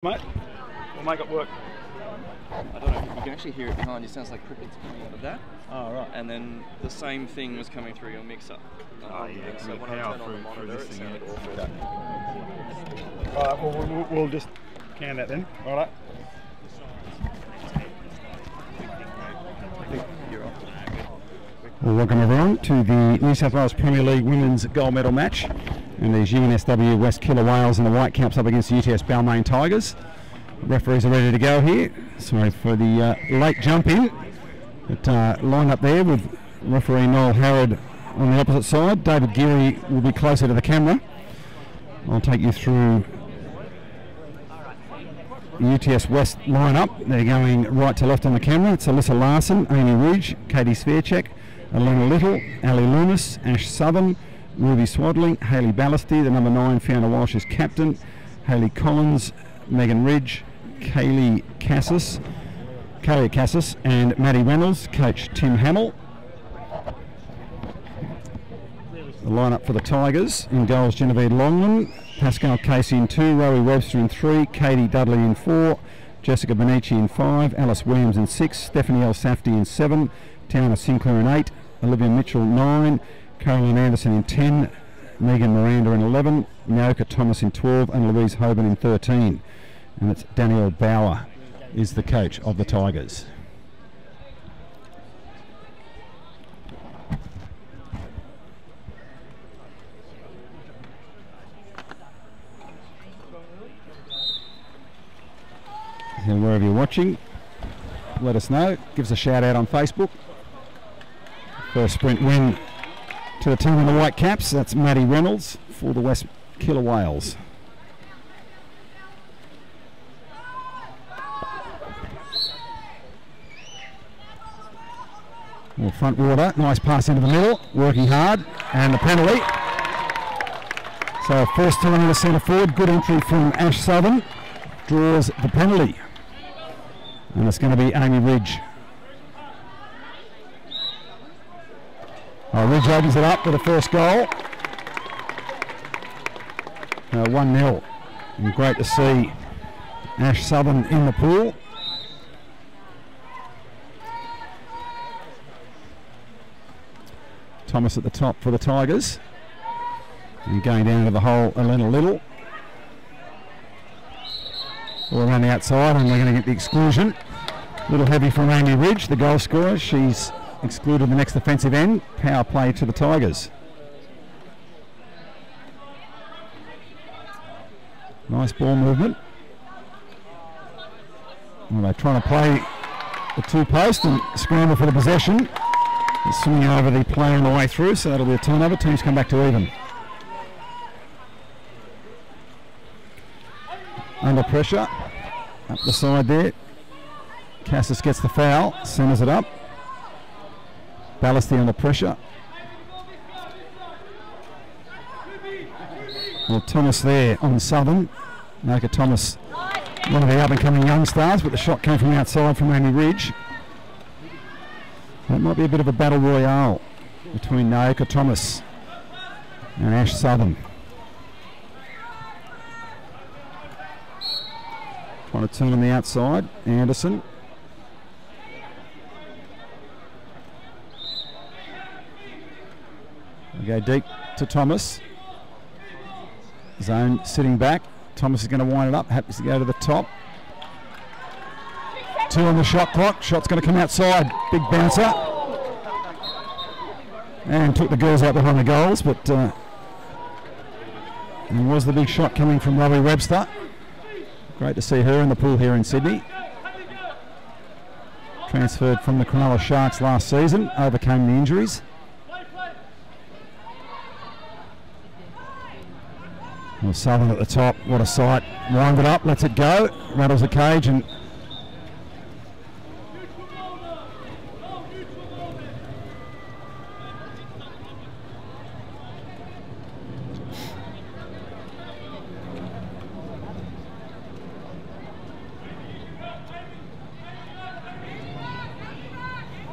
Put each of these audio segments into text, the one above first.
Mate, we'll make it work. I don't know, you can actually hear it behind you. It sounds like crickets coming out of that. Oh, right. And then the same thing was coming through your mixer. Oh, yeah. So when I turned on the monitor, it sounded awful. Alright, well, we'll just can that then. Alright. Well, welcome everyone to the New South Wales Premier League Women's Gold Medal match. And these UNSW West Killer Whales and the Whitecaps up against the UTS Balmain Tigers. Referees are ready to go here. Sorry for the late jump in. But lined up there with referee Noel Harrod on the opposite side. David Geary will be closer to the camera. I'll take you through the UTS West lineup. They're going right to left on the camera. It's Alyssa Larson, Amy Ridge, Katie Sverchek, Elena Little, Ali Loomis, Ash Southern, Ruby Swaddling, Hayley Ballasty, the number 9, Fiona Walsh is captain, Hayley Collins, Megan Ridge, Kaylee Cassis, and Maddie Reynolds, coach Tim Hamill. The lineup for the Tigers: in goals Genevieve Longman, Pascal Casey in 2, Rowie Webster in 3, Katie Dudley in 4, Jessica Benici in 5, Alice Williams in 6, Stephanie L. Safdie in 7, Tiana Sinclair in 8, Olivia Mitchell 9, Caroline Anderson in 10, Megan Miranda in 11, Naoka Thomas in 12, and Louise Hoban in 13. And it's Danielle Bauer is the coach of the Tigers. And wherever you're watching, let us know. Give us a shout out on Facebook. First sprint win to the team in the white caps. That's Maddie Reynolds for the West Killer Whales. Well, front water, nice pass into the middle, working hard, and the penalty. So first time in the centre forward, good entry from Ash Southern, draws the penalty. And it's going to be Amy Ridge. Ridge opens it up for the first goal. 1-0. And great to see Ash Southern in the pool. Thomas at the top for the Tigers. And going down to the hole, Elena Little. All around the outside, and we're going to get the exclusion. A little heavy from Amy Ridge, the goal scorer. She's excluded the next defensive end. Power play to the Tigers. Nice ball movement. Well, they're trying to play the two post and scramble for the possession. They're swinging over the play on the way through, so that'll be a turnover. Teams come back to even. Under pressure, up the side there. Cassis gets the foul, centres it up. Ballasty under pressure. Well, Thomas there on Southern. Naoka Thomas, one of the up-and-coming young stars, but the shot came from outside from Amy Ridge. That might be a bit of a battle royale between Naoka Thomas and Ash Southern. Trying to turn on the outside, Anderson. We go deep to Thomas. Zone sitting back. Thomas is going to wind it up. Happens to go to the top. 2 on the shot clock. Shot's going to come outside. Big bouncer. And took the girls out behind the goals, but there was the big shot coming from Robbie Webster. Great to see her in the pool here in Sydney. Transferred from the Cronulla Sharks last season, overcame the injuries. Well, Southern at the top, what a sight. Wind it up, lets it go, rattles the cage, and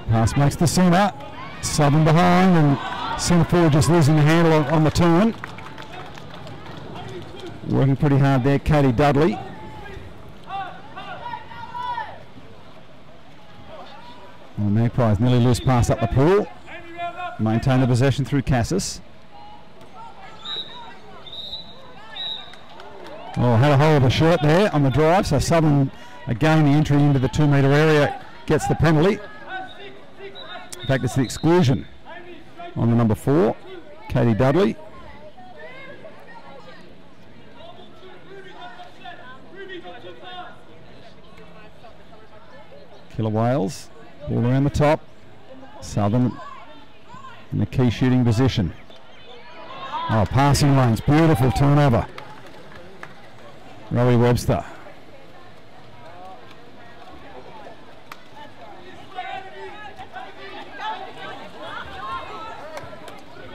pass makes the centre. Southern behind, and centre forward just losing the handle on the turn. Working pretty hard there, Katie Dudley. Well, Magpies nearly loose pass up the pool. Maintain the possession through Cassis. Oh, had a hold of the shirt there on the drive, so Southern again the entry into the 2 metre area gets the penalty. In fact, it's the exclusion on the number 4, Katie Dudley. Killer Wales, ball around the top. Southern in the key shooting position. Oh, passing lanes, beautiful turnover. Rowie Webster.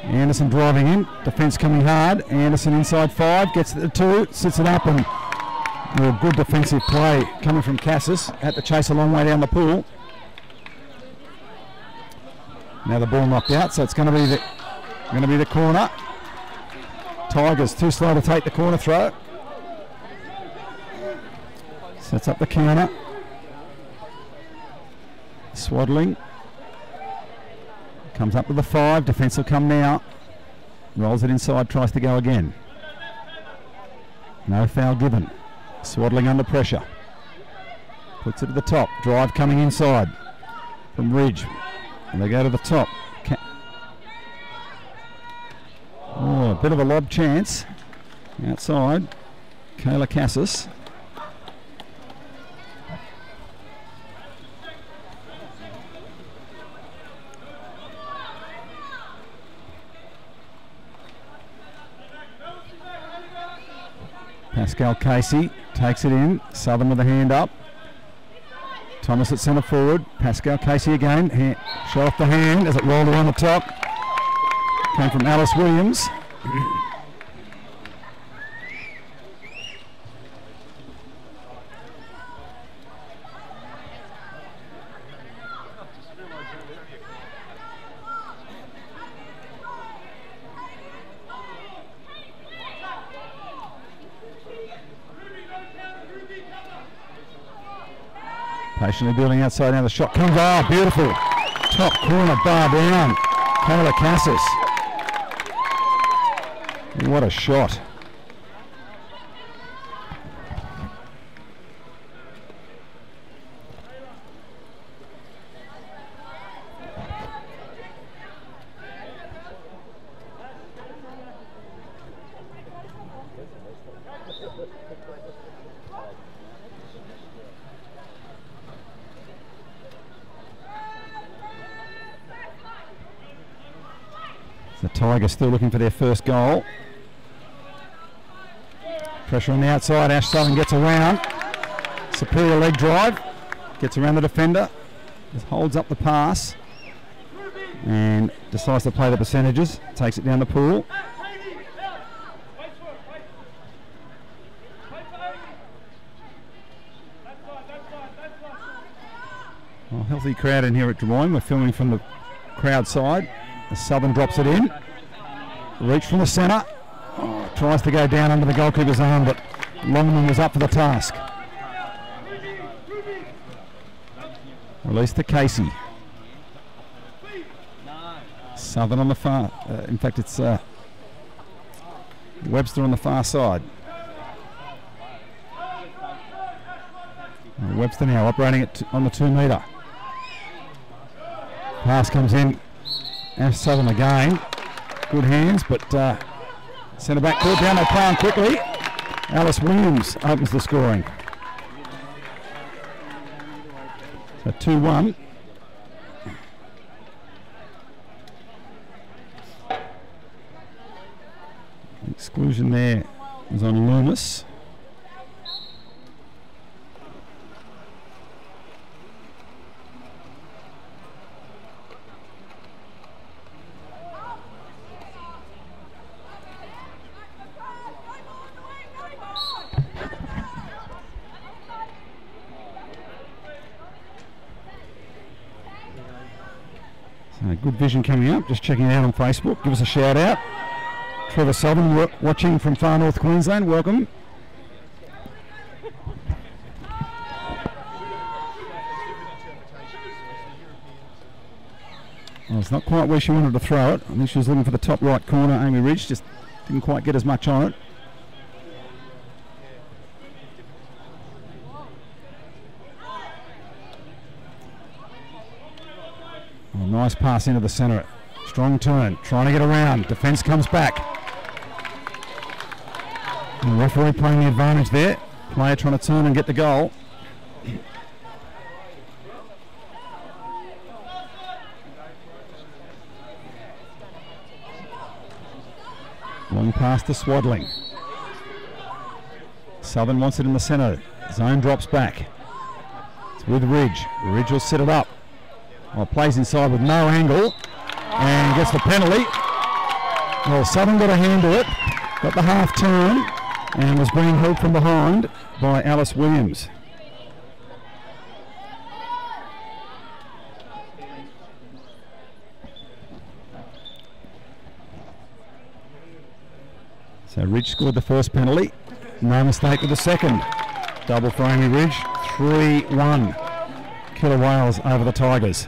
Anderson driving in, defence coming hard. Anderson inside 5, gets it to 2, sits it up, and good defensive play coming from Cassis. Had to chase a long way down the pool. Now the ball knocked out, so it's going to be the corner. Tigers too slow to take the corner throw. Sets up the counter. Swaddling. Comes up to the 5. Defence will come now. Rolls it inside, tries to go again. No foul given. Swaddling under pressure. Puts it to the top. Drive coming inside from Ridge. And they go to the top. Oh, a bit of a lob chance. Outside. Kayla Cassis. Pascal Casey takes it in. Southern with a hand up. Thomas at centre forward. Pascal Casey again. Shot off the hand as it rolled around the top. Came from Alice Williams. Patiently building outside, now the shot comes, oh beautiful, top corner, bar down, Kayla Cassis. What a shot. The Tigers still looking for their first goal. Pressure on the outside, Ash Southern gets around. Superior leg drive, gets around the defender, just holds up the pass and decides to play the percentages, takes it down the pool. Well, healthy crowd in here at Drummoyne. We're filming from the crowd side. The Southern drops it in. Reach from the centre. Oh, tries to go down under the goalkeeper's arm, but Longman was up for the task. Release to Casey. Southern on the far. In fact, it's Webster on the far side. Webster now operating it on the 2 metre. Pass comes in. Ash Southern again. Good hands, but centre back court down, they play on quickly. Alice Williams opens the scoring. So 2-1. Exclusion there is on Loomis. Good vision coming up, just checking it out on Facebook. Give us a shout out. Trevor Southern watching from far north Queensland, welcome. it's not quite where she wanted to throw it. I think she was looking for the top right corner. Amy Ridge just didn't quite get as much on it. Oh, nice pass into the centre. Strong turn, trying to get around. Defence comes back. And the referee playing the advantage there. Player trying to turn and get the goal. Long pass to Swaddling. Southern wants it in the centre. Zone drops back. It's with Ridge. Ridge will set it up. Well, plays inside with no angle and gets the penalty. Well, Southern got a hand to it, got the half turn and was being held from behind by Alice Williams. So Ridge scored the first penalty. No mistake with the second. Double for Amy Ridge. 3-1. Killer Whales over the Tigers.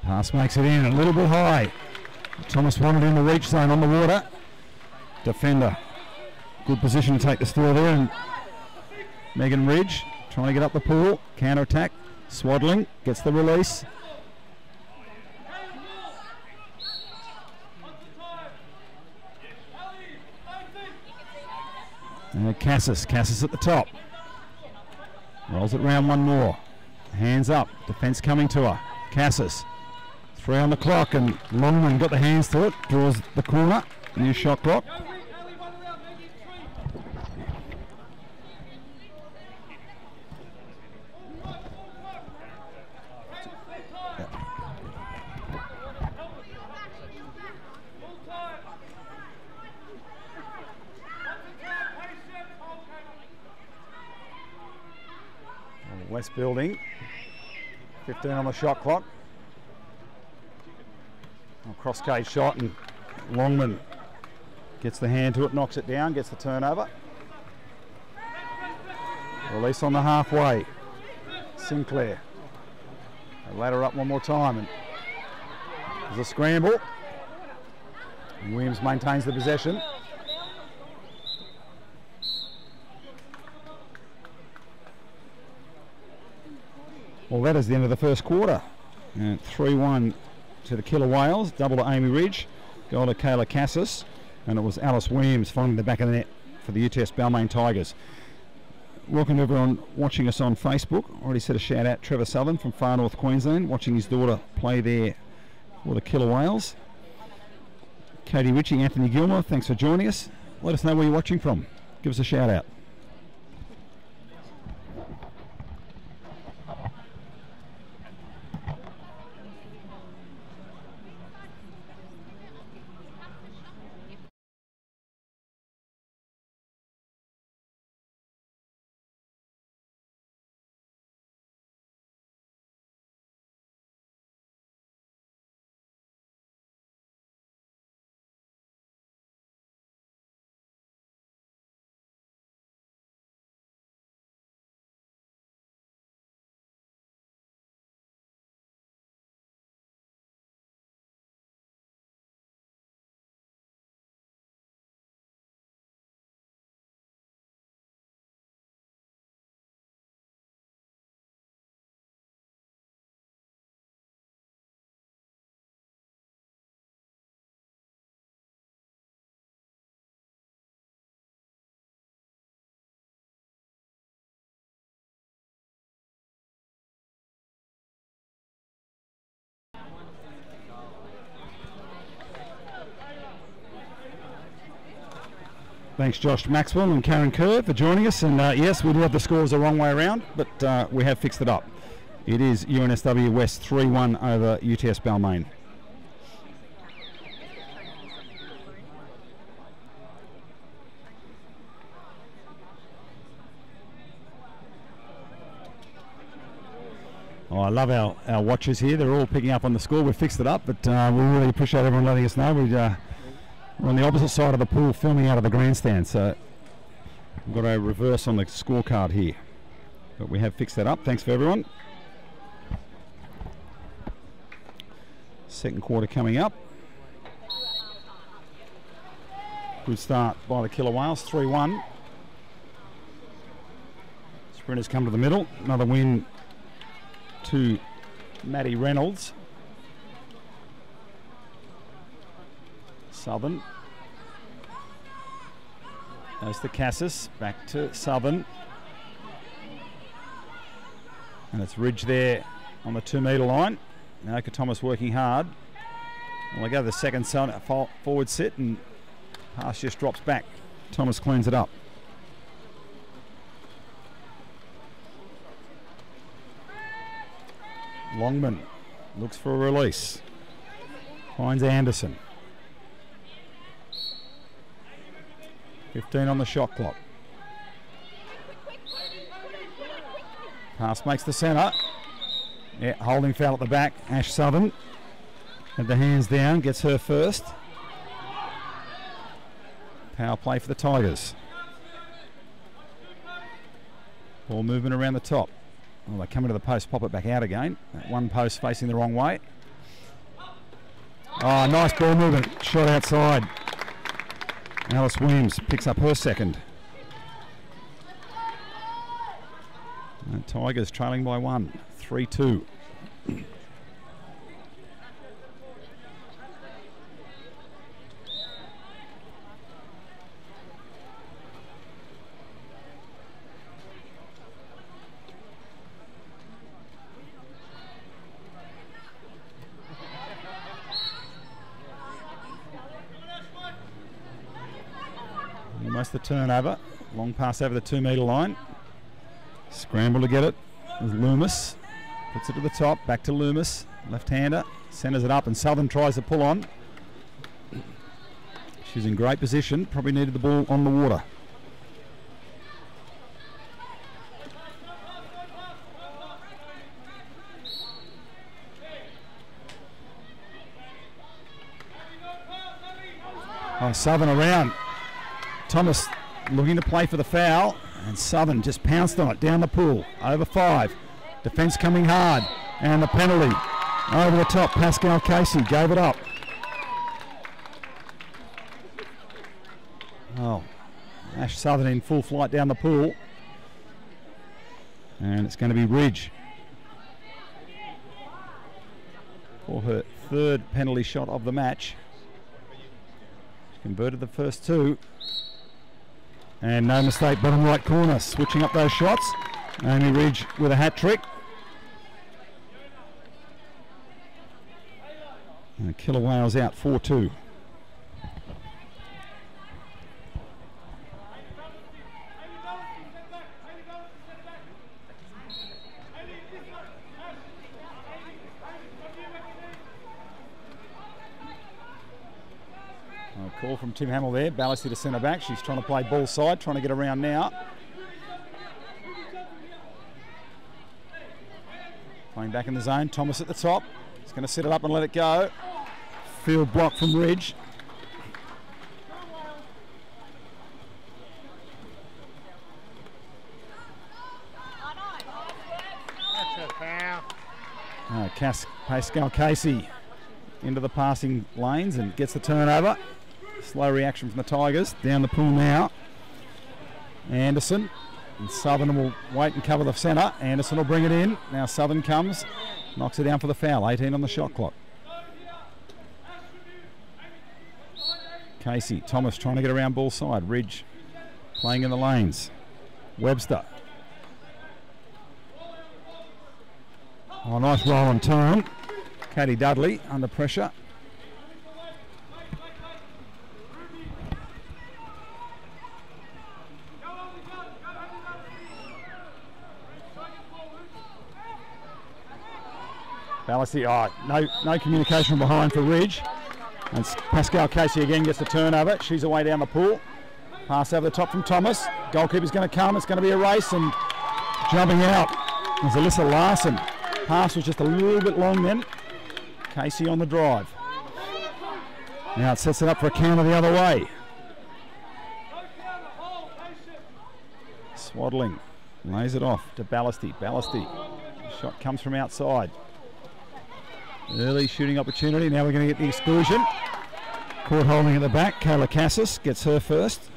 Pass makes it in a little bit high. Thomas wanted in the reach zone on the water. Defender. Good position to take the steal there. And Megan Ridge trying to get up the pool. Counter attack. Swaddling gets the release. And Cassis at the top. Rolls it round one more. Hands up. Defence coming to her. Cassis. 3 on the clock, and Longman got the hands to it, draws the corner, new shot clock. West building, 15 on the shot clock. Cross cage shot, and Longman gets the hand to it, knocks it down, gets the turnover. Release on the halfway. Sinclair. They ladder up one more time, and there's a scramble. And Williams maintains the possession. Well, that is the end of the first quarter. And 3-1 to the Killer Whales, double to Amy Ridge, goal to Kayla Cassis, and it was Alice Williams finding the back of the net for the UTS Balmain Tigers. Welcome to everyone watching us on Facebook. Already said a shout out Trevor Southern from far north Queensland, watching his daughter play there for the Killer Whales. Katie Ritchie, Anthony Gilmore, thanks for joining us. Let us know where you're watching from. Give us a shout out. Thanks Josh Maxwell and Karen Kerr for joining us, and yes, we do have the scores the wrong way around, but we have fixed it up. It is UNSW West 3-1 over UTS Balmain. Oh, I love our watchers here. They're all picking up on the score. We've fixed it up, but we really appreciate everyone letting us know. We're on the opposite side of the pool filming out of the grandstand, so we've got a reverse on the scorecard here. But we have fixed that up. Thanks for everyone. Second quarter coming up. Good start by the Killer Whales, 3-1. Sprinters come to the middle. Another win to Matty Reynolds. Southern. Goes to Cassis. Back to Southern. And it's Ridge there on the 2 metre line. Naoka Thomas working hard. Well, they go to the second forward sit and pass just drops back. Thomas cleans it up. Longman looks for a release. Finds Anderson. 15 on the shot clock. Pass makes the centre. Yeah, holding foul at the back. Ash Southern had the hands down, gets her first. Power play for the Tigers. Ball movement around the top. Well, they come into the post, pop it back out again. That one post facing the wrong way. Oh, nice ball movement. Shot outside. Alice Williams picks up her second. And Tigers trailing by 1, 3-2. Almost the turnover. Long pass over the 2 metre line. Scramble to get it with Loomis. Puts it to the top. Back to Loomis. Left-hander. Centres it up and Southern tries to pull on. She's in great position. Probably needed the ball on the water. Oh, Southern around. Thomas looking to play for the foul, and Southern just pounced on it down the pool. Over 5. Defence coming hard, and the penalty over the top. Pascal Casey gave it up. Oh, Ash Southern in full flight down the pool, and it's going to be Ridge for her 3rd penalty shot of the match. She converted the first 2. And no mistake, bottom right corner, switching up those shots. Amy Ridge with a hat trick. And Killer Whales out 4-2. Call from Tim Hamill there. Ballasty to centre back. She's trying to play ball side, trying to get around now. Playing back in the zone. Thomas at the top. He's going to set it up and let it go. Field block from Ridge. Pascal Casey into the passing lanes and gets the turnover. Slow reaction from the Tigers. Down the pool now. Anderson. And Southern will wait and cover the centre. Anderson will bring it in. Now Southern comes. Knocks it down for the foul. 18 on the shot clock. Casey. Thomas trying to get around ball side. Ridge playing in the lanes. Webster. Oh, nice roll on turn. Katie Dudley under pressure. Ballasty, no communication from behind for Ridge. And Pascal Casey again gets the turnover. She's away down the pool. Pass over the top from Thomas. Goalkeeper's going to come. It's going to be a race, and jumping out is Alyssa Larson. Pass was just a little bit long then. Casey on the drive. Now it sets it up for a counter the other way. Swaddling lays it off to Ballasty. Ballasty. Shot comes from outside. Early shooting opportunity. Now we're going to get the exclusion. Court holding at the back. Kayla Cassis gets her first.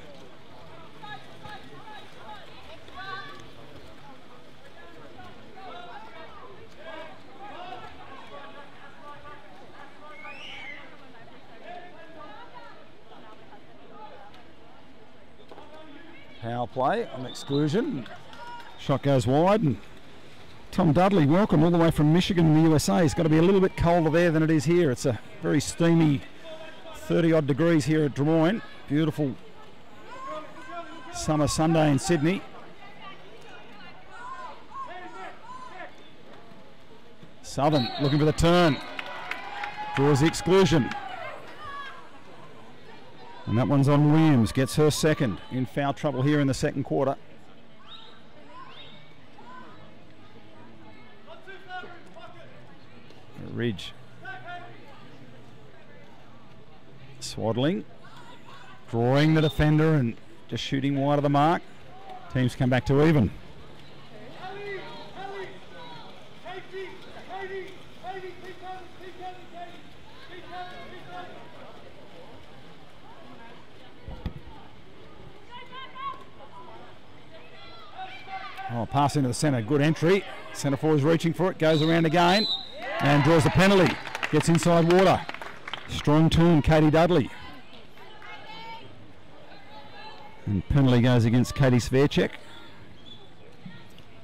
Power play on exclusion. Shot goes wide. And Tom Dudley, welcome all the way from Michigan in the USA. It's got to be a little bit colder there than it is here. It's a very steamy 30 odd degrees here at Drummoyne. Beautiful summer Sunday in Sydney. Southern looking for the turn. Draws the exclusion. And that one's on Williams. Gets her second. In foul trouble here in the second quarter. Ridge. Swaddling. Drawing the defender and just shooting wide of the mark. Teams come back to even. Oh, pass into the centre, good entry. Centre forward is reaching for it, goes around again and draws the penalty. Gets inside water. Strong turn, Katie Dudley. And penalty goes against Katie Sverchek.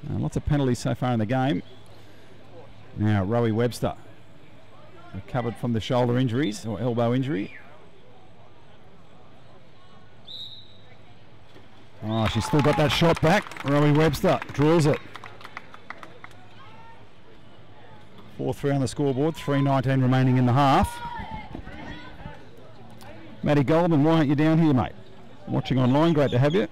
Lots of penalties so far in the game. Now, Rowie Webster, recovered from the shoulder injuries or elbow injury. Oh, she's still got that shot back. Rowie Webster draws it. 4-3 on the scoreboard, 3:19 remaining in the half. Matty Goldman, why aren't you down here, mate? Watching online, great to have you.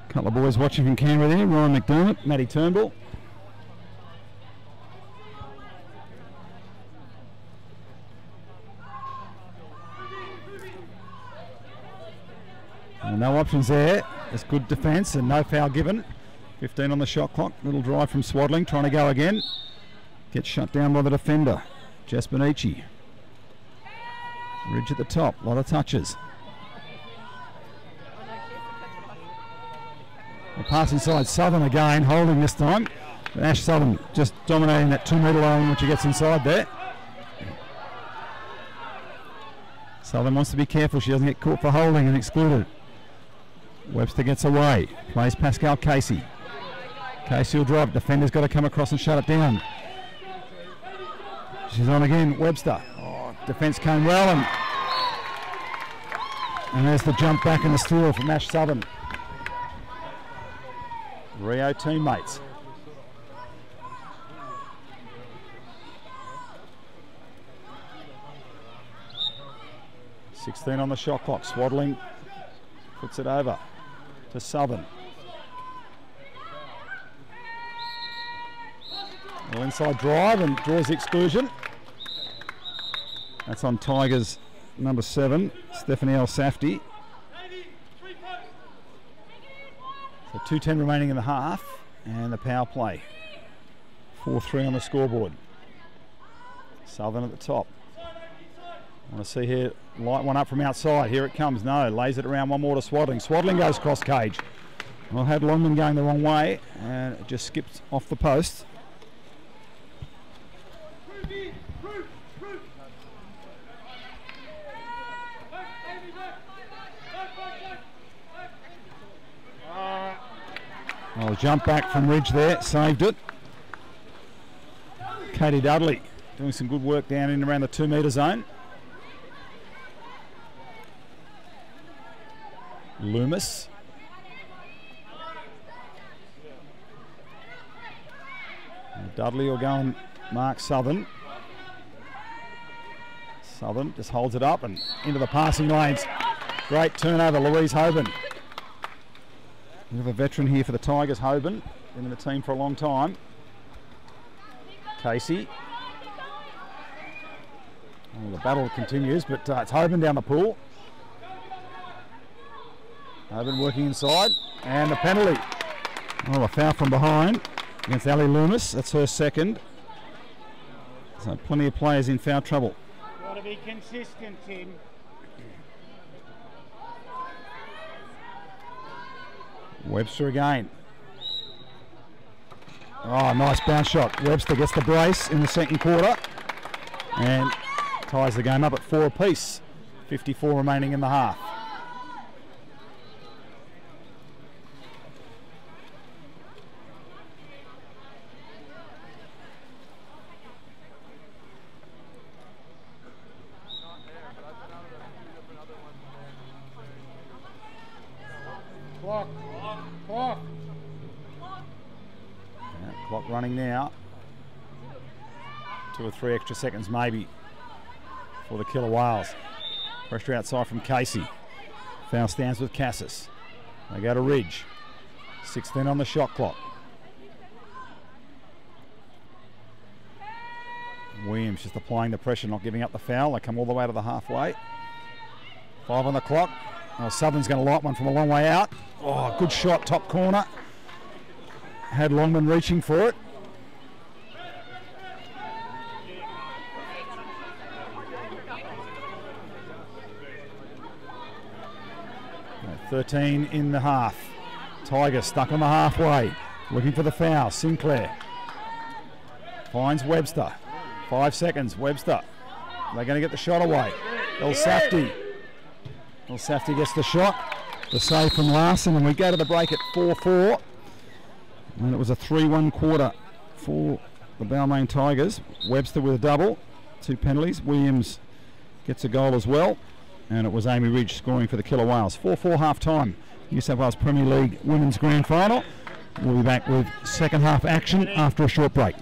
Couple of boys watching from Canberra there, Ryan McDermott, Matty Turnbull. Well, no options there. It's good defence and no foul given. 15 on the shot clock. Little drive from Swaddling, trying to go again. Gets shut down by the defender, Jess Benici. Ridge at the top, a lot of touches. A pass inside Southern again, holding this time. But Ash Southern just dominating that 2 metre line when she gets inside there. Southern wants to be careful she doesn't get caught for holding and excluded. Webster gets away, plays Pascal Casey. Casey will drive, defender's got to come across and shut it down. She's on again, Webster. Oh, defence came well and there's the jump back and the steal from Ash Southern. Rio teammates. .16 on the shot clock. Swaddling puts it over to Southern. Well, inside drive and draws the exclusion. That's on Tigers number 7, Stephanie El Safdie. So 2:10 remaining in the half and the power play. 4-3 on the scoreboard. Southern at the top. I want to see here, light one up from outside. Here it comes. No, lays it around one more to Swaddling. Swaddling goes cross cage. Well, had Longman going the wrong way and it just skips off the post. Oh, jump back from Ridge there, saved it. Katie Dudley doing some good work down in around the 2 metre zone. Loomis. And Dudley will go and mark Southern. Southern just holds it up and into the passing lanes. Great turnover, Louise Hoban. We have a veteran here for the Tigers, Hoban, been in the team for a long time. Casey. Oh, the battle continues, but it's Hoban down the pool. Hoban working inside, and the penalty. Oh, a foul from behind against Ali Loomis. That's her second. So plenty of players in foul trouble. Got to be consistent, Tim. Webster again. Oh, nice bounce shot. Webster gets the brace in the second quarter and ties the game up at 4 apiece. 54 remaining in the half. Clock. Clock. Yeah, clock running now. 2 or 3 extra seconds maybe for the Killer Whales. Pressure outside from Casey. Foul stands with Cassis. They go to Ridge. 16 on the shot clock. Williams just applying the pressure, not giving up the foul. They come all the way to the halfway. 5 on the clock. Oh, Southern's going to light one from a long way out. Oh, good shot, top corner. Had Longman reaching for it. Right, 13 in the half. Tiger stuck on the halfway, looking for the foul. Sinclair finds Webster. 5 seconds, Webster. They're going to get the shot away. El Safdie. El Safdie gets the shot. The save from Larson, and we go to the break at 4-4. And it was a 3-1 quarter for the Balmain Tigers. Webster with a double, 2 penalties. Williams gets a goal as well. And it was Amy Ridge scoring for the Killer Whales. 4-4 half time. New South Wales Premier League Women's Grand Final. We'll be back with second half action after a short break.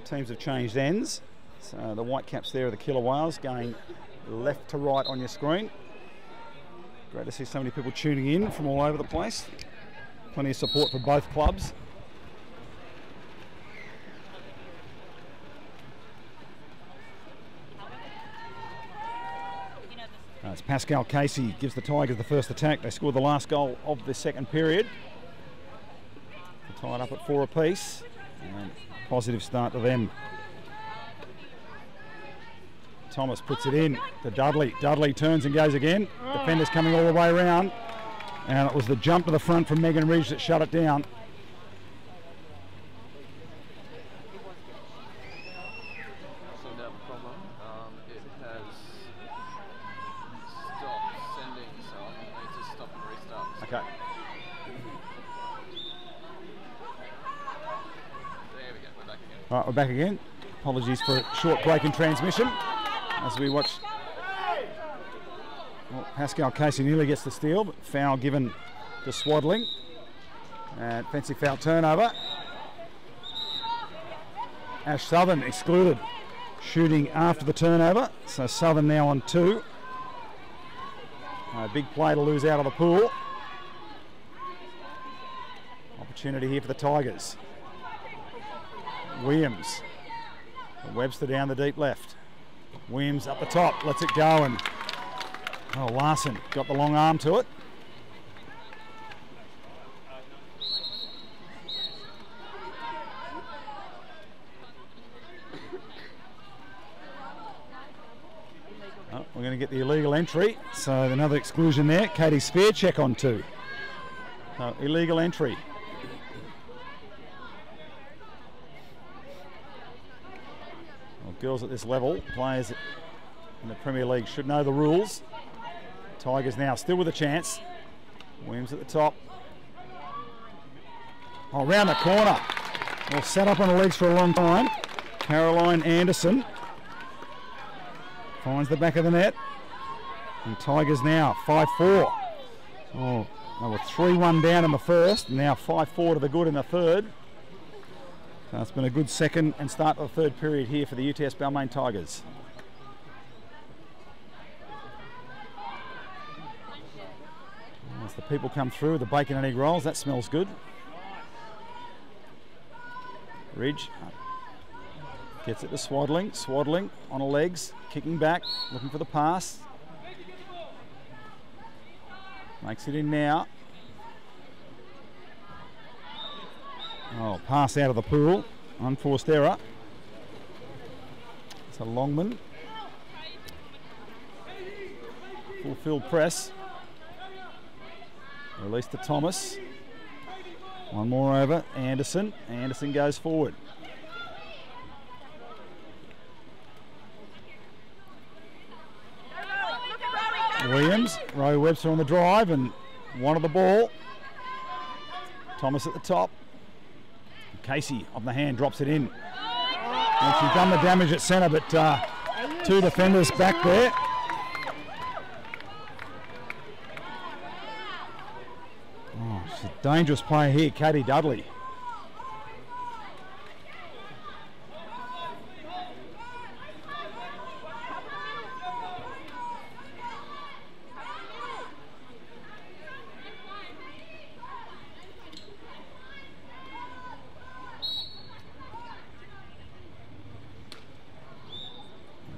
teams have changed ends. So the white caps there are the killer whales going left to right on your screen. Great to see so many people tuning in from all over the place. Plenty of support for both clubs. It's Pascal Casey gives the Tigers the first attack. They scored the last goal of the second period. They're tied up at 4 apiece. And positive start to them. Thomas puts it in to Dudley. Dudley turns and goes again. Defenders coming all the way around. And it was the jump to the front from Megan Ridge that shut it down. Okay. There we go, we're back again. All right, we're back again. Apologies for a short break in transmission as we watch. Well, Pascal Casey nearly gets the steal, but foul given to Swaddling. And offensive foul turnover. Ash Southern excluded shooting after the turnover, so Southern now on 2. A big play to lose out of the pool. Opportunity here for the Tigers. Williams. Webster down the deep left. Williams up the top, lets it go, and oh, Larson got the long arm to it. Oh, we're going to get the illegal entry, so another exclusion there. Katie Spear check on 2. Illegal entry. Girls at this level, players in the Premier League should know the rules. Tigers now still with a chance. Williams at the top. Oh, round the corner. Well, set up on the legs for a long time. Caroline Anderson finds the back of the net. And Tigers now 5-4. Oh, they were 3-1 down in the first. Now 5-4 to the good in the third. So it's been a good second and start of the third period here for the UTS Balmain Tigers. As the people come through, the bacon and egg rolls, that smells good. Ridge gets it to Swaddling. Swaddling on her legs, kicking back, looking for the pass. Makes it in now. Oh, pass out of the pool. Unforced error. It's a Longman. Full-field press. Release to Thomas. One more over. Anderson. Anderson goes forward. Williams. Roe Webster on the drive and wanted the ball. Thomas at the top. Casey on the hand drops it in. And she's done the damage at centre, but 2 defenders back there. Oh, she's a dangerous player here, Katie Dudley.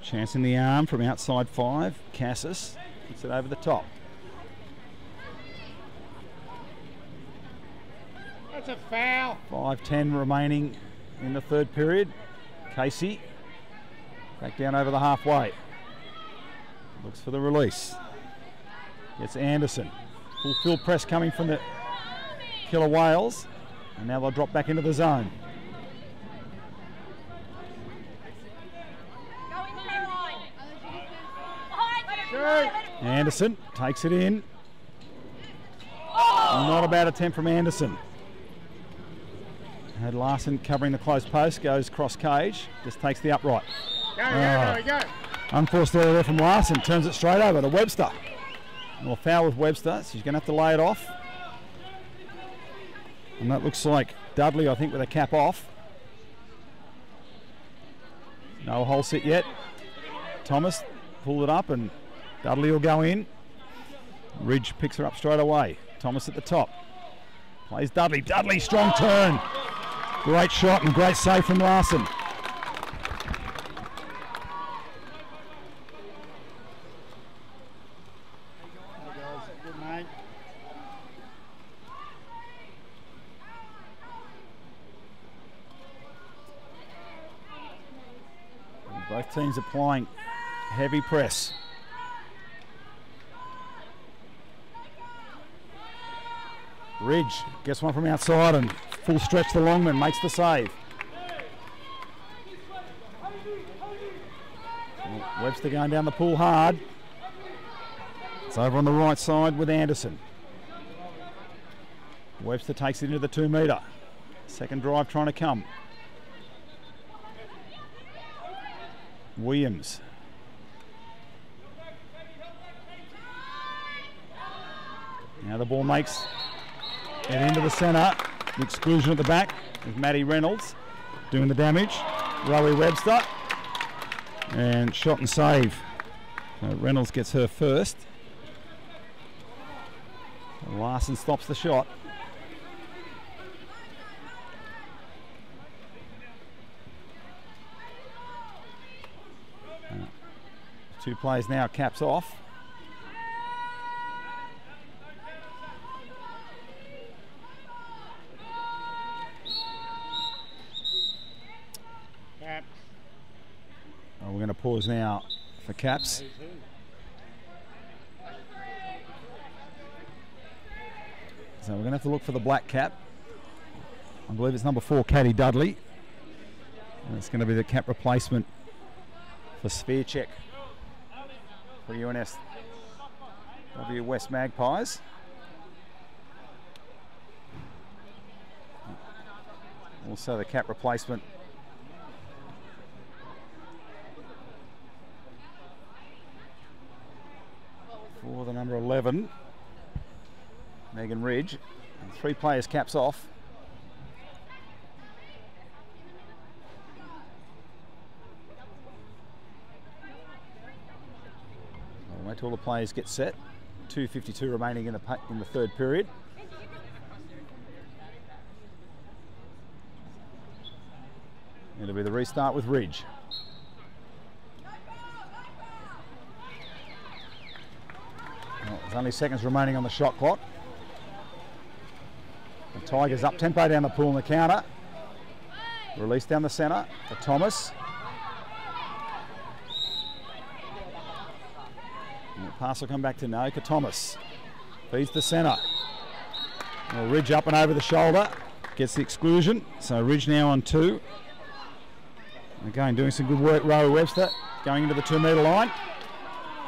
Chance in the arm from outside 5. Cassis puts it over the top. That's a foul. 5:10 remaining in the third period. Casey back down over the halfway. Looks for the release. Gets Anderson. Full field press coming from the Killer Whales. And now they'll drop back into the zone. Anderson takes it in. Not a bad attempt from Anderson. Had Larson covering the close post, goes cross cage, just takes the upright. Go. Unforced error there from Larson, turns it straight over to Webster. Well, foul with Webster, so she's going to have to lay it off. And that looks like Dudley, I think, with a cap off. No hole sit yet. Thomas pulled it up and Dudley will go in. Ridge picks her up straight away. Thomas at the top. Plays Dudley. Dudley, strong turn. Great shot and great save from Larson. Good, mate. Both teams applying heavy press. Ridge gets one from outside and full stretch to Longman, makes the save. Webster going down the pool hard. It's over on the right side with Anderson. Webster takes it into the 2 metre. Second drive trying to come. Williams. Now the ball makes it into the centre. The exclusion at the back with Maddie Reynolds doing the damage. Rowie Webster. And shot and save. Reynolds gets her first. Larson stops the shot. Two players now, caps off. Caps. Oh, we're going to pause now for caps. So we're going to have to look for the black cap. I believe it's number 4, Katie Dudley. And it's going to be the cap replacement for Svirchek for UNSW West Magpies. Also the cap replacement for the number 11, Megan Ridge. And 3 players caps off. We'll wait till all the players get set. 2:52 remaining in the third period. It'll be the restart with Ridge. Well, there's only seconds remaining on the shot clock. The Tigers up tempo down the pool in the counter. Release down the centre for Thomas. And the pass will come back to Naoka Thomas. Feeds the centre. Well, Ridge up and over the shoulder. Gets the exclusion. So Ridge now on 2. Again, doing some good work, Rowie Webster, going into the 2 metre line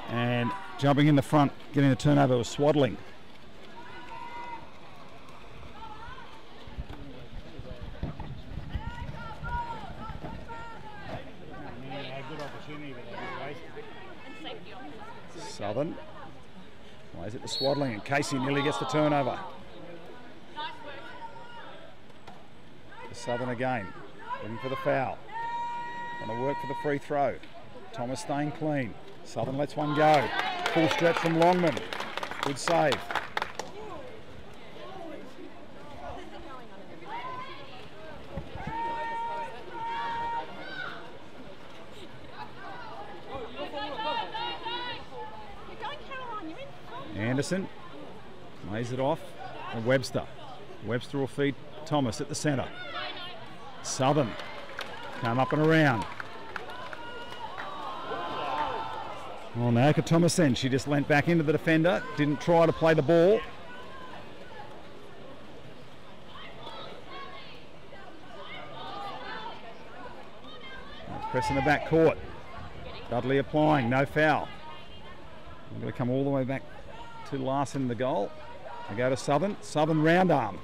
and jumping in the front, getting the turnover with Swaddling. Good opportunity, but they wasted. Southern plays it to Swaddling and Casey nearly gets the turnover. Southern again, looking for the foul. Going to work for the free throw. Thomas staying clean. Southern lets one go. Full stretch from Longman. Good save. Anderson lays it off. And Webster. Webster will feed Thomas at the centre. Southern come up and around. Well, Naoka Thomas then, she just leant back into the defender, didn't try to play the ball. Press in the back court. Dudley applying, no foul. I'm going to come all the way back to Larson in the goal. I go to Southern. Southern round arm.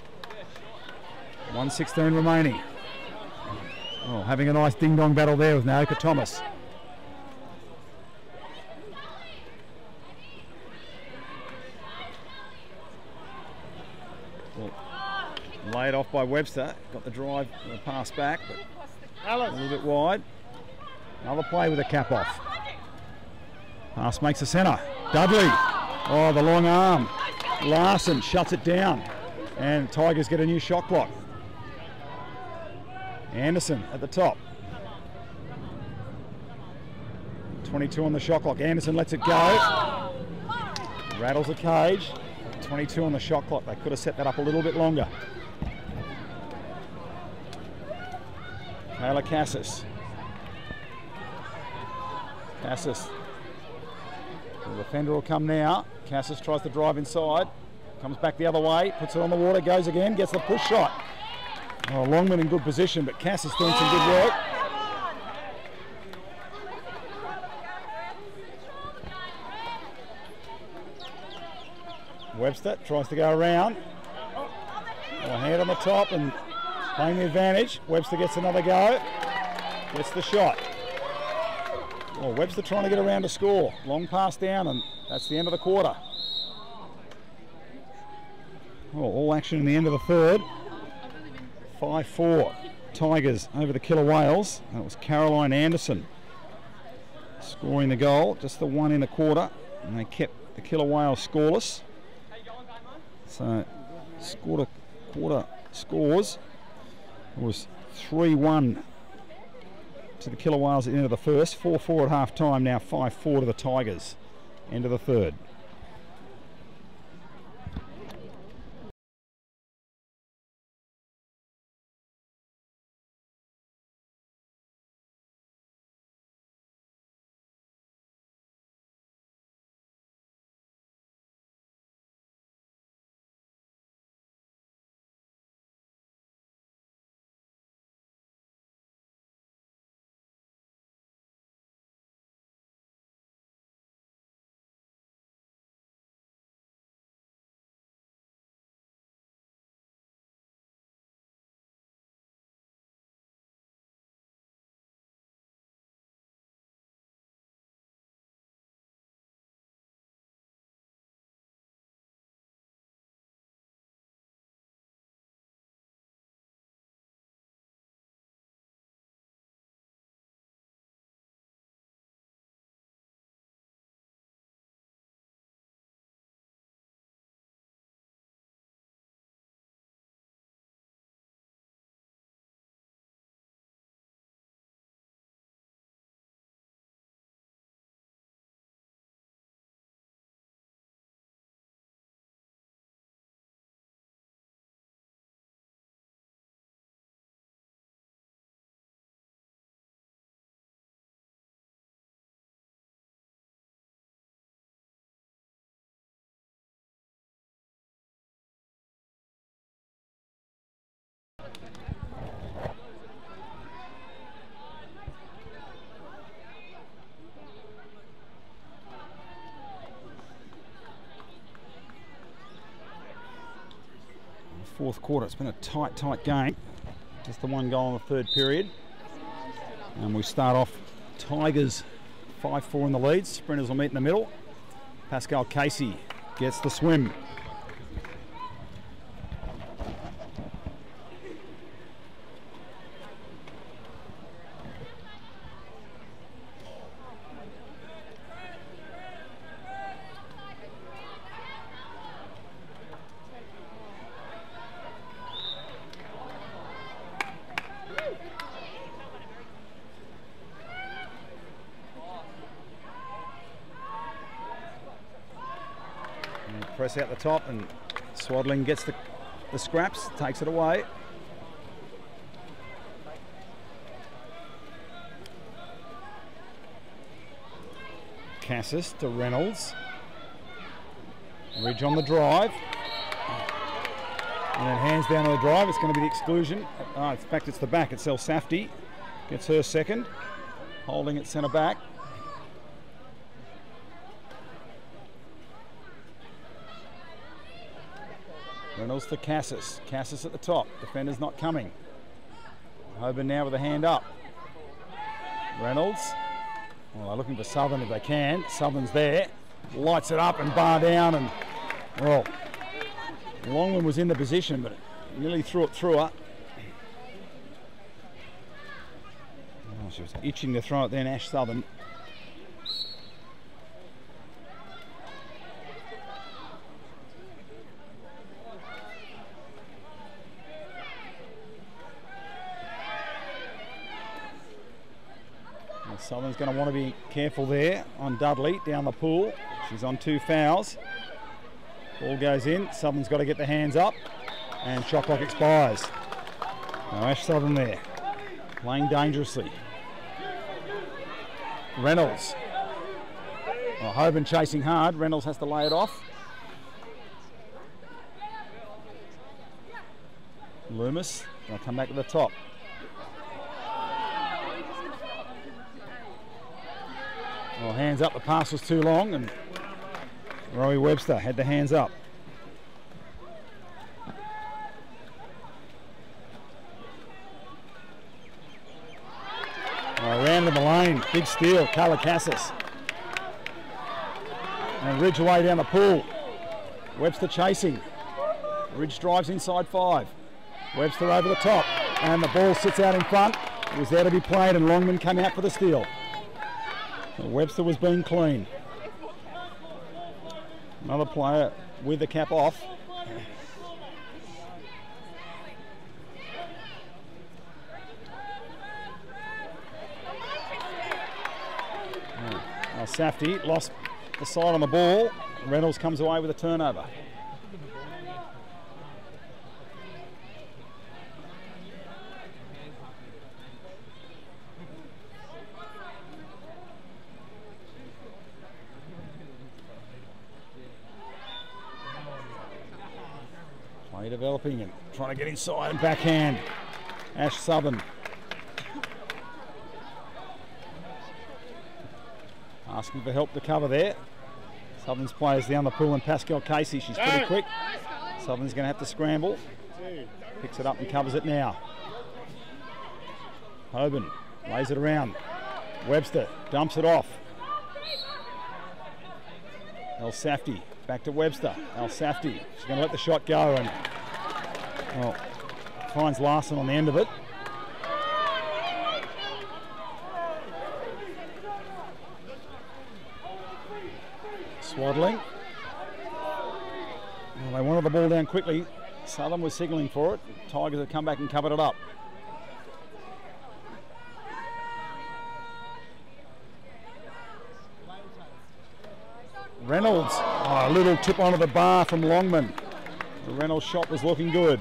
1:16 remaining. Oh, having a nice ding-dong battle there with Naoka Thomas. Well, laid off by Webster. Got the drive, the pass back, but a little bit wide. Another play with a cap off. Pass makes a centre. Dudley. Oh, the long arm. Larson shuts it down. And Tigers get a new shot clock. Anderson at the top. 22 on the shot clock. Anderson lets it go. Rattles the cage. 22 on the shot clock. They could have set that up a little bit longer. Taylor Cassis. Cassis. The defender will come now. Cassis tries to drive inside. Comes back the other way. Puts it on the water. Goes again. Gets the push shot. Oh, Longman in good position, but Cassis doing some good work. Webster tries to go around. A hand on the top and playing the advantage. Webster gets another go. Gets the shot. Well, Webster trying to get around to score. Long pass down, and that's the end of the quarter. Well, all action in the end of the third. 5-4 Tigers over the Killer Whales. That was Caroline Anderson scoring the goal. Just the one in the quarter, and they kept the Killer Whales scoreless. So, scored a quarter scores. It was 3-1 to the Killer Whales at the end of the first. 4-4 at half time, now 5-4 to the Tigers. End of the third. Fourth quarter, it's been a tight game. Just the one goal in the third period. And we start off Tigers 5-4 in the lead. Sprinters will meet in the middle. Pascal Casey gets the swim. Press out the top, and Swaddling gets the scraps, takes it away. Cassis to Reynolds. Ridge on the drive. And then hands down on the drive. It's going to be the exclusion. Oh, in fact, it's the back. It's El Safdie. Gets her second. Holding at centre back. Reynolds to Cassis. Cassis at the top. Defender's not coming. Hoban now with a hand up. Reynolds. Well, they're looking for Southern if they can. Southern's there. Lights it up and bar down, and well, Longman was in the position, but nearly threw it through her. Oh, She was itching to throw it then, Ash Southern. And Southern's going to want to be careful there on Dudley down the pool. She's on 2 fouls. Ball goes in. Southern's got to get the hands up, and shot clock expires. Now Ash Southern there, playing dangerously. Reynolds. Well, Hoban chasing hard. Reynolds has to lay it off. Loomis will come back to the top. Well, hands up. The pass was too long, and Rowie Webster had the hands up. Around in the lane, big steal, Kalakassis. And Ridgeway down the pool. Webster chasing. Ridge drives inside 5. Webster over the top, and the ball sits out in front. It was there to be played, and Longman came out for the steal. So Webster was being clean. Another player with the cap off. Safety lost the side on the ball. Reynolds comes away with a turnover. Play developing and trying to get inside and backhand. Ash Southern. Asking for help to cover there. Southern's players down the pool, and Pascal Casey, she's pretty quick. Southern's going to have to scramble. Picks it up and covers it now. Hoban lays it around. Webster dumps it off. El Safdie back to Webster. El Safdie, she's going to let the shot go, and well, finds Larson on the end of it. Swaddling. Well, they wanted the ball down quickly. Southern was signalling for it. Tigers have come back and covered it up. Reynolds, a little tip onto the bar from Longman. The Reynolds shot was looking good.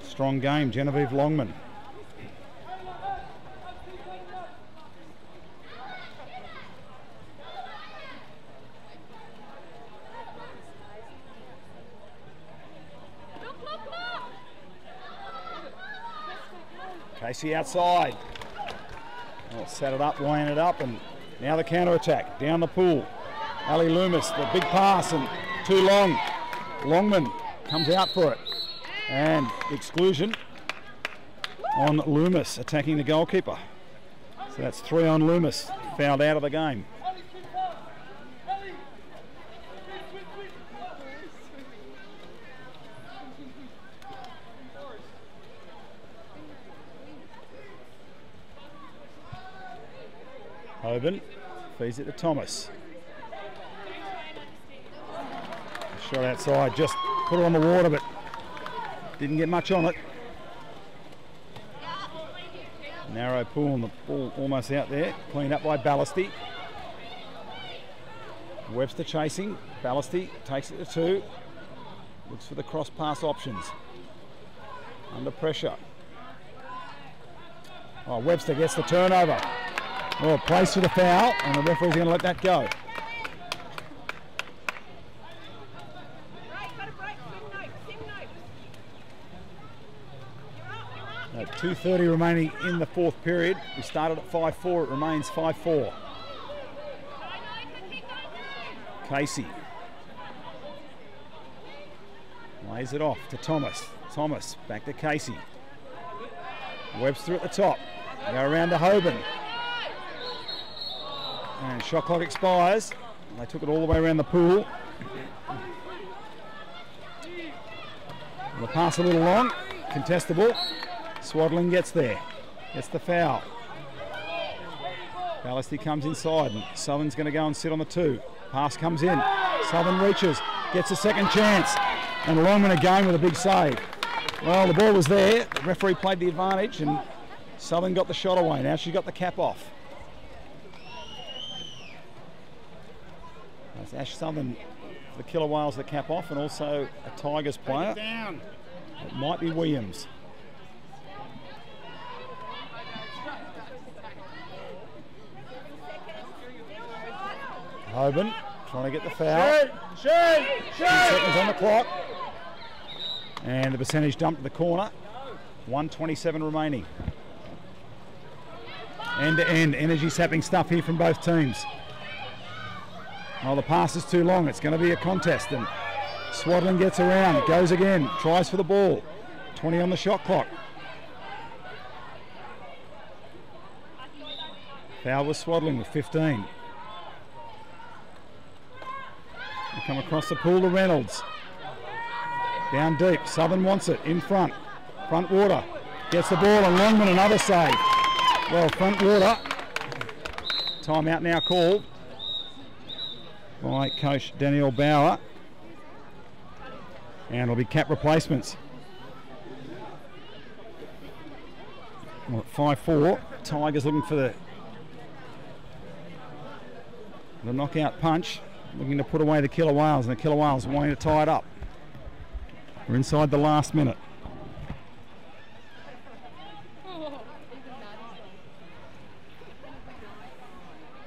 Strong game, Genevieve Longman. Casey outside. Well, set it up, line it up, and now the counter attack down the pool. Ali Loomis, the big pass, and too long. Longman comes out for it, and exclusion on Loomis attacking the goalkeeper. So that's 3 on Loomis, fouled out of the game. Hoban feeds it to Thomas. Shot outside, just put it on the water, but didn't get much on it. Narrow pool and the ball almost out there. Cleaned up by Ballasty. Webster chasing. Ballasty takes it to 2. Looks for the cross pass options. Under pressure. Oh, Webster gets the turnover. Well, place for the foul, and the referee's going to let that go. At 2:30 remaining in the 4th period. We started at 5-4. It remains 5-4. Casey lays it off to Thomas. Thomas back to Casey. Webster at the top. Go around to Hoban. And shot clock expires. They took it all the way around the pool. The pass a little long. Contestable. Swaddling gets there. Gets the foul. Ballasty comes inside and Southern's going to go and sit on the 2. Pass comes in. Southern reaches, gets a second chance, and Longman again with a big save. Well, the ball was there. The referee played the advantage and Southern got the shot away. Now she's got the cap off. That's Ash Southern, the Killer Whales, the cap off, and also a Tigers player. It might be Williams. Hoban trying to get the foul. 2 seconds on the clock. And the percentage dumped to the corner. 1:27 remaining. End to end, energy sapping stuff here from both teams. Oh, the pass is too long. It's going to be a contest. And Swaddling gets around, goes again, tries for the ball. 20 on the shot clock. Foul was Swaddling with 15. They come across the pool to Reynolds. Down deep, Southern wants it, in front. Front water, gets the ball and Longman another save. Well, front water. Timeout now called by coach Daniel Bauer. And it'll be cap replacements. Well, at 5-4, Tigers looking for the knockout punch. Looking to put away the Killer Whales, and the Killer Whales wanting to tie it up. We're inside the last minute.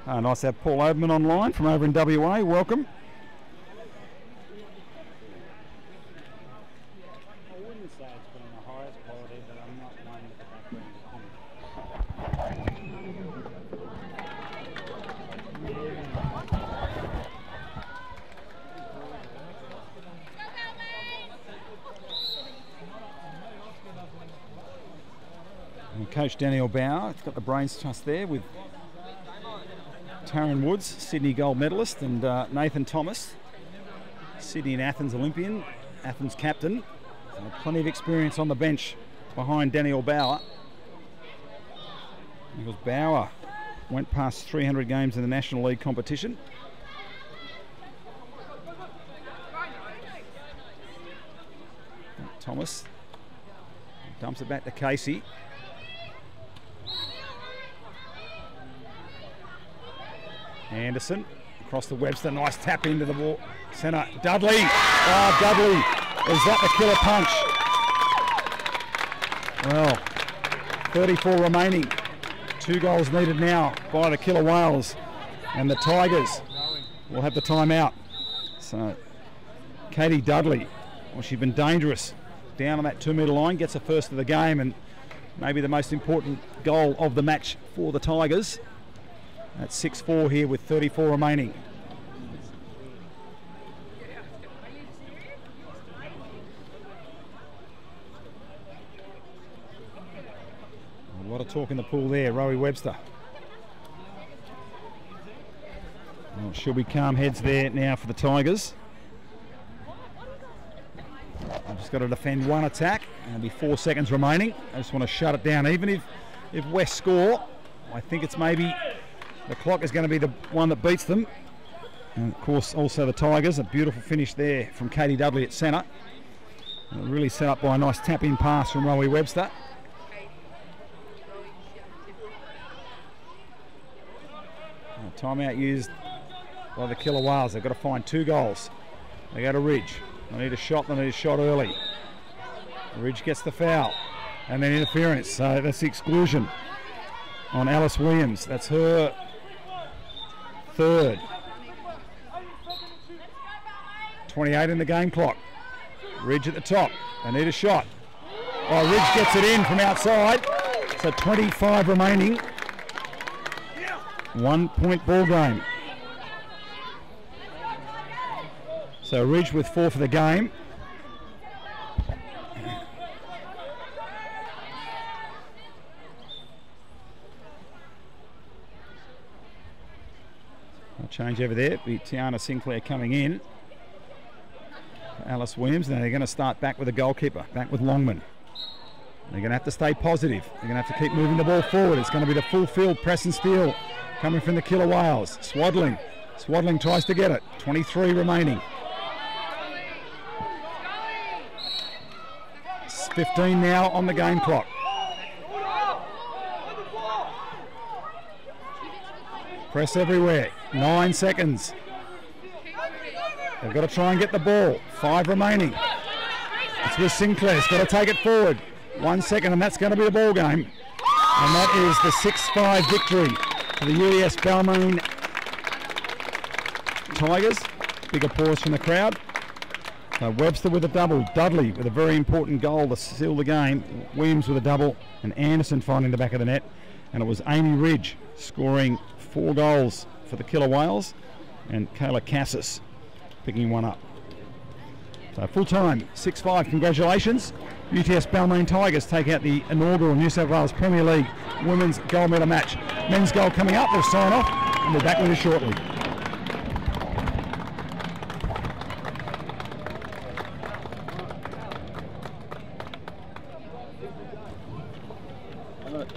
Nice to have Paul Oberman online from over in WA. Welcome. I wouldn't say it's been the highest quality, but I'm not one with the background. And Coach Daniel Bauer, it's got the brains trust there with Taryn Woods, Sydney gold medalist, and Nathan Thomas, Sydney and Athens Olympian, Athens captain. So plenty of experience on the bench behind Daniel Bauer. Because Bauer went past 300 games in the National League competition. Thomas dumps it back to Casey. Anderson across the Webster, nice tap into the ball. Centre, Dudley. Oh, Dudley, is that the killer punch? Well, 34 remaining. 2 goals needed now by the Killer Whales, and the Tigers will have the timeout. So, Katie Dudley, well, she's been dangerous down on that 2-metre line, gets the first of the game, and maybe the most important goal of the match for the Tigers. At 6-4 here with 34 remaining. A lot of talk in the pool there, Rowie Webster. Well, she'll be calm heads there now for the Tigers. I've just got to defend one attack. There'll be 4 seconds remaining. I just want to shut it down. Even if West score, I think it's maybe the clock is going to be the one that beats them. And of course also the Tigers. A beautiful finish there from Katie Dudley at centre. Really set up by a nice tap-in pass from Rowie Webster. Timeout used by the Killer Whales. They've got to find 2 goals. They go to Ridge. They need a shot. They need a shot early. Ridge gets the foul and then interference. So that's the exclusion on Alice Williams. That's her 3rd. 28 in the game clock. Ridge at the top. They need a shot. Oh, Ridge gets it in from outside. So 25 remaining. 1-point ball game. So Ridge with 4 for the game. I'll change over there. Be Tiana Sinclair coming in. Alice Williams. Now they're going to start back with the goalkeeper. Back with Longman. They're going to have to stay positive. They're going to have to keep moving the ball forward. It's going to be the full field press and steal coming from the Killer Whales. Swaddling. Swaddling tries to get it. 23 remaining. 15 now on the game clock. Press everywhere. 9 seconds. They've got to try and get the ball. 5 remaining. It's with Sinclair's got to take it forward. 1 second, and that's going to be the ball game. And that is the 6-5 victory for the UTS Balmain Tigers. Big applause from the crowd. Webster with a double, Dudley with a very important goal to seal the game, Williams with a double, and Anderson finding the back of the net. And it was Amy Ridge scoring 4 goals for the Killer Whales, and Kayla Cassis picking one up. So full time, 6-5, congratulations. UTS Balmain Tigers take out the inaugural New South Wales Premier League Women's Gold Medal match. Men's goal coming up, we'll sign off, and we're back with you shortly. I'm gonna